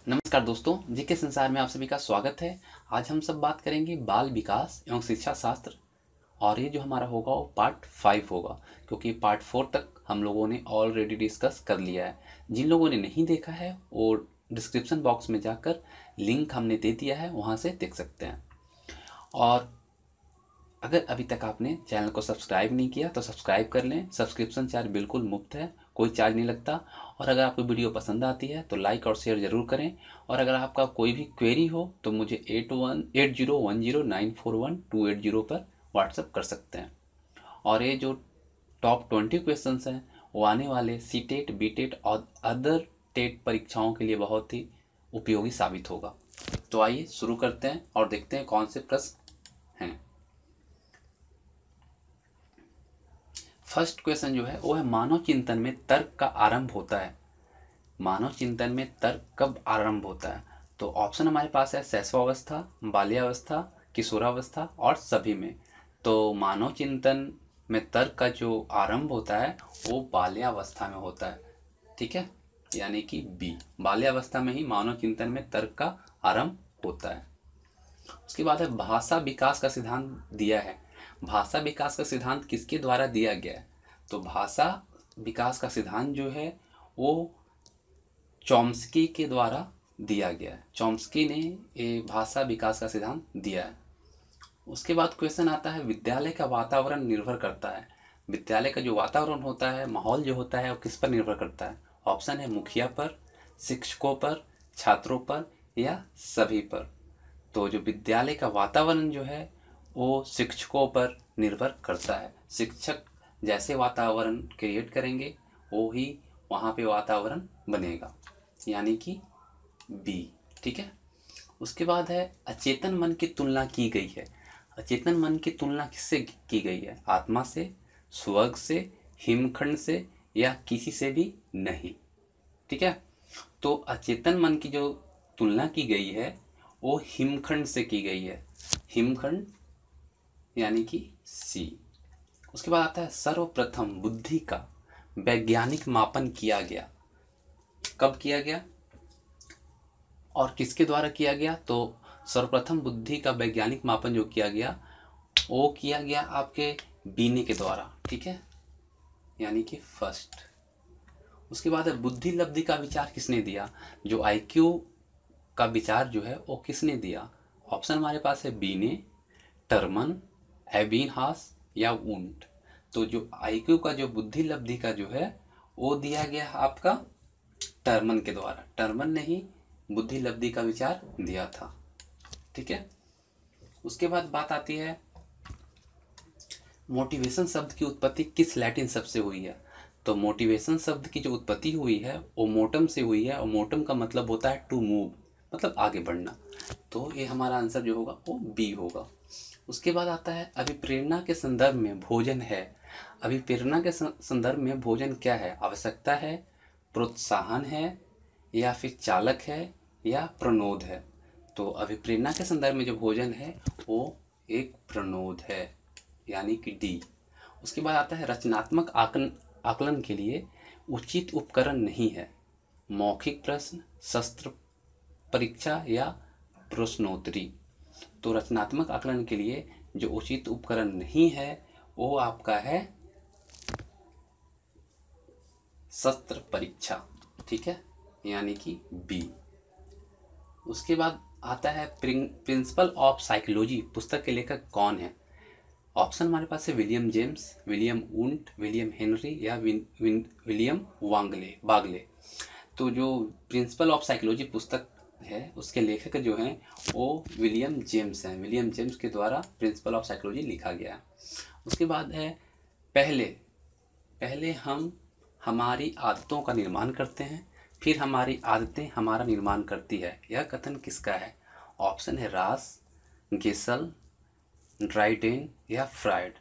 नमस्कार दोस्तों, जीके संसार में आप सभी का स्वागत है। आज हम सब बात करेंगे बाल विकास एवं शिक्षा शास्त्र, और ये जो हमारा होगा वो पार्ट 5 होगा, क्योंकि पार्ट 4 तक हम लोगों ने ऑलरेडी डिस्कस कर लिया है। जिन लोगों ने नहीं देखा है वो डिस्क्रिप्शन बॉक्स में जाकर लिंक हमने दे दिया है, वहाँ से देख सकते हैं। और अगर अभी तक आपने चैनल को सब्सक्राइब नहीं किया तो सब्सक्राइब कर लें। सब्सक्रिप्शन चार्ज बिल्कुल मुफ्त है, कोई चार्ज नहीं लगता। और अगर आपको वीडियो पसंद आती है तो लाइक और शेयर ज़रूर करें। और अगर आपका कोई भी क्वेरी हो तो मुझे 818010941280 पर व्हाट्सअप कर सकते हैं। और ये जो टॉप 20 क्वेश्चंस हैं वो आने वाले सीटेट, बीटेट और अदर टेट परीक्षाओं के लिए बहुत ही उपयोगी साबित होगा। तो आइए शुरू करते हैं और देखते हैं कौन से प्रश्न हैं। फर्स्ट क्वेश्चन जो है वो है, मानव चिंतन में तर्क का आरंभ होता है। मानव चिंतन में तर्क कब आरंभ होता है? तो ऑप्शन हमारे पास है शैशवावस्था, बाल्यावस्था, किशोरावस्था और सभी में। तो मानव चिंतन में तर्क का जो आरंभ होता है वो बाल्यावस्था में होता है। ठीक है, यानी कि बी, बाल्यावस्था में ही मानव चिंतन में तर्क का आरंभ होता है। उसके बाद है भाषा विकास का सिद्धांत दिया है। भाषा विकास का सिद्धांत किसके द्वारा दिया गया है? तो भाषा विकास का सिद्धांत जो है वो चॉम्स्की के द्वारा दिया गया है। चॉम्स्की ने ये भाषा विकास का सिद्धांत दिया है। उसके बाद क्वेश्चन आता है, विद्यालय का वातावरण निर्भर करता है। विद्यालय का जो वातावरण होता है, माहौल जो होता है वो किस पर निर्भर करता है? ऑप्शन है मुखिया पर, शिक्षकों पर, छात्रों पर या सभी पर। तो जो विद्यालय का वातावरण जो है वो शिक्षकों पर निर्भर करता है। शिक्षक जैसे वातावरण क्रिएट करेंगे वो ही वहाँ पे वातावरण बनेगा, यानी कि बी। ठीक है। उसके बाद है अचेतन मन की तुलना की गई है। अचेतन मन की तुलना किससे की गई है? आत्मा से, स्वर्ग से, हिमखंड से या किसी से भी नहीं। ठीक है। तो अचेतन मन की जो तुलना की गई है वो हिमखंड से की गई है। हिमखंड यानी कि सी। उसके बाद आता है सर्वप्रथम बुद्धि का वैज्ञानिक मापन किया गया। कब किया गया और किसके द्वारा किया गया? तो सर्वप्रथम बुद्धि का वैज्ञानिक मापन जो किया गया वो किया गया आपके बीने के द्वारा। ठीक है, यानी कि फर्स्ट। उसके बाद है बुद्धि लब्धि का विचार किसने दिया? जो आईक्यू का विचार जो है वो किसने दिया? ऑप्शन हमारे पास है बीने, टर्मन, एबिनहास या वुंट। तो जो आईक्यू का जो बुद्धि लब्धि का जो है वो दिया गया आपका टर्मन के द्वारा। टर्मन ने ही बुद्धि लब्धि का विचार दिया था। ठीक है। उसके बाद बात आती है मोटिवेशन शब्द की उत्पत्ति किस लैटिन शब्द से हुई है? तो मोटिवेशन शब्द की जो उत्पत्ति हुई है वो मोटम से हुई है, और मोटम का मतलब होता है टू मूव, मतलब आगे बढ़ना। तो ये हमारा आंसर जो होगा वो बी होगा। उसके बाद आता है अभिप्रेरणा के संदर्भ में भोजन है। अभिप्रेरणा के संदर्भ में भोजन क्या है? आवश्यकता है, प्रोत्साहन है या फिर चालक है या प्रणोद है? तो अभिप्रेरणा के संदर्भ में जो भोजन है वो एक प्रणोद है, यानी कि डी। उसके बाद आता है रचनात्मक आकलन के लिए उचित उपकरण नहीं है। मौखिक प्रश्न, शस्त्र परीक्षा या प्रश्नोत्तरी। तो रचनात्मक आकलन के लिए जो उचित उपकरण नहीं है वो आपका है शस्त्र परीक्षा। ठीक है, यानी कि बी। उसके बाद आता है प्रिंसिपल ऑफ साइकोलॉजी पुस्तक के लेखक कौन है? ऑप्शन हमारे पास है William James, William Wundt, William Henry या विलियम बागले। तो जो प्रिंसिपल ऑफ साइकोलॉजी पुस्तक है उसके लेखक जो हैं वो विलियम जेम्स हैं। विलियम जेम्स के द्वारा प्रिंसिपल ऑफ साइकोलॉजी लिखा गया है। उसके बाद है पहले हम हमारी आदतों का निर्माण करते हैं, फिर हमारी आदतें हमारा निर्माण करती है। यह कथन किसका है? ऑप्शन है रास, गेसल, ड्राइडेन या फ्राइड।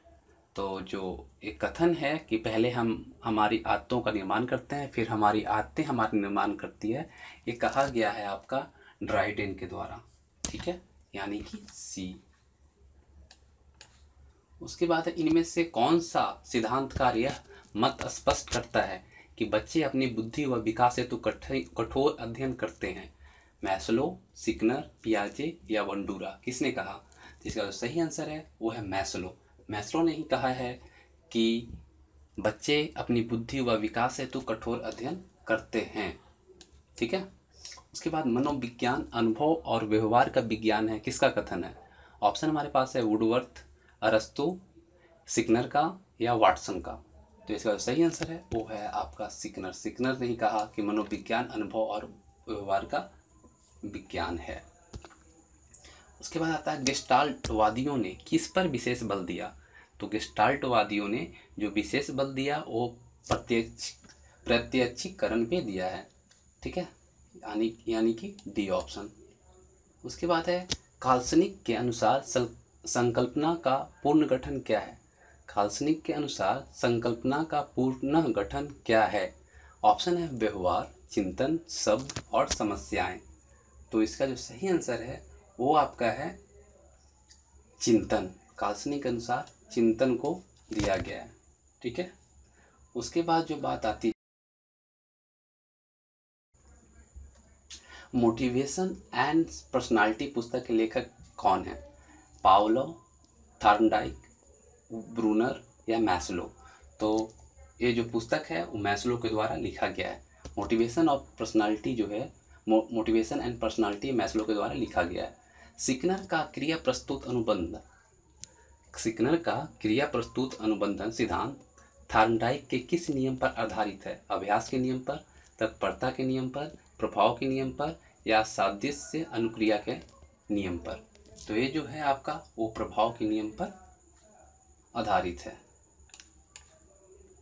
तो जो एक कथन है कि पहले हम हमारी आदतों का निर्माण करते हैं, फिर हमारी आदतें हमारा निर्माण करती है, ये कहा गया है आपका ड्राइडेन के द्वारा। ठीक है, यानी कि सी। उसके बाद इनमें से कौन सा सिद्धांतकार यह मत स्पष्ट करता है कि बच्चे अपनी बुद्धि व विकास हेतु कठोर अध्ययन करते हैं? मैस्लो, सिकनर, पियाजे या बंडूरा, किसने कहा? तो इसका जो सही आंसर है वो है मैस्लो। मैस्लो ने ही कहा है कि बच्चे अपनी बुद्धि व विकास हेतु कठोर अध्ययन करते हैं। ठीक है। उसके बाद मनोविज्ञान अनुभव और व्यवहार का विज्ञान है, किसका कथन है? ऑप्शन हमारे पास है वुडवर्थ, अरस्तु, सिकनर का या वाटसन का। तो इसका जो सही आंसर है वो है आपका सिकनर। सिकनर ने ही कहा कि मनोविज्ञान अनुभव और व्यवहार का विज्ञान है। उसके बाद आता है गेस्टाल्टवादियों ने किस पर विशेष बल दिया? तो गेस्टाल्टवादियों ने जो विशेष बल दिया वो प्रत्यक्षीकरण पे दिया है। ठीक है, यानी कि डी ऑप्शन। उसके बाद है काल्सनिक के अनुसार संकल्पना का पूर्ण गठन क्या है? काल्सनिक के अनुसार संकल्पना का पूर्ण गठन क्या है? ऑप्शन है व्यवहार, चिंतन, शब्द और समस्याएं। तो इसका जो सही आंसर है वो आपका है चिंतन। काल्सनिक के अनुसार चिंतन को दिया गया है। ठीक है। उसके बाद जो बात आती है मोटिवेशन एंड पर्सनालिटी पुस्तक के लेखक कौन है? पाउलो, थॉर्नडाइक, ब्रूनर या मैस्लो। तो ये जो पुस्तक है वो मैस्लो के द्वारा लिखा गया है। मोटिवेशन ऑफ पर्सनालिटी जो है मोटिवेशन एंड पर्सनालिटी मैस्लो के द्वारा लिखा गया है। सिकनर का क्रिया प्रस्तुत अनुबंधन सिद्धांत थॉर्नडाइक के किस नियम पर आधारित है? अभ्यास के नियम पर, तत्परता के नियम पर, प्रभाव के नियम पर या सादृश्य अनुक्रिया के नियम पर? तो ये जो है आपका वो प्रभाव के नियम पर आधारित है।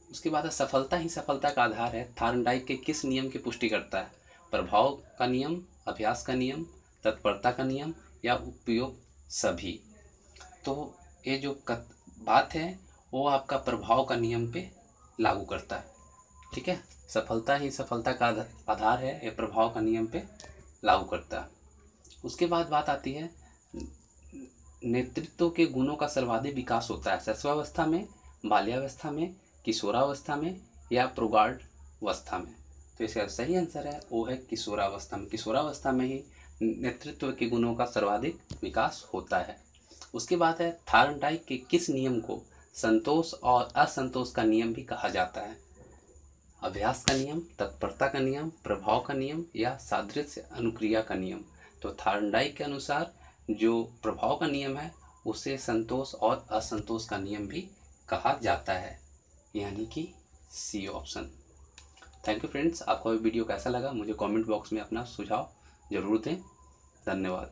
उसके बाद सफलता ही सफलता का आधार है थॉर्नडाइक के किस नियम की पुष्टि करता है? प्रभाव का नियम, अभ्यास का नियम, तत्परता का नियम या उपयोग सभी? तो ये जो बात है वो आपका प्रभाव का नियम पे लागू करता है। ठीक है, सफलता ही सफलता का आधार है, ये प्रभाव का नियम पे लागू करता है। उसके बाद बात आती है नेतृत्व के गुणों का सर्वाधिक विकास होता है शिशुअवस्था में, बाल्यावस्था में, किशोरावस्था में या प्रौढ़ावस्था में? तो इसका सही आंसर है वो है किशोरावस्था में। किशोरावस्था में ही नेतृत्व के गुणों का सर्वाधिक विकास होता है। उसके बाद है थॉर्नडाइक के किस नियम को संतोष और असंतोष का नियम भी कहा जाता है? अभ्यास का नियम, तत्परता का नियम, प्रभाव का नियम या सादृश्य अनुक्रिया का नियम? तो थॉर्नडाइक के अनुसार जो प्रभाव का नियम है उसे संतोष और असंतोष का नियम भी कहा जाता है, यानी कि C option. Thank you friends, आपको वीडियो कैसा लगा मुझे कमेंट बॉक्स में अपना सुझाव जरूर दें। धन्यवाद।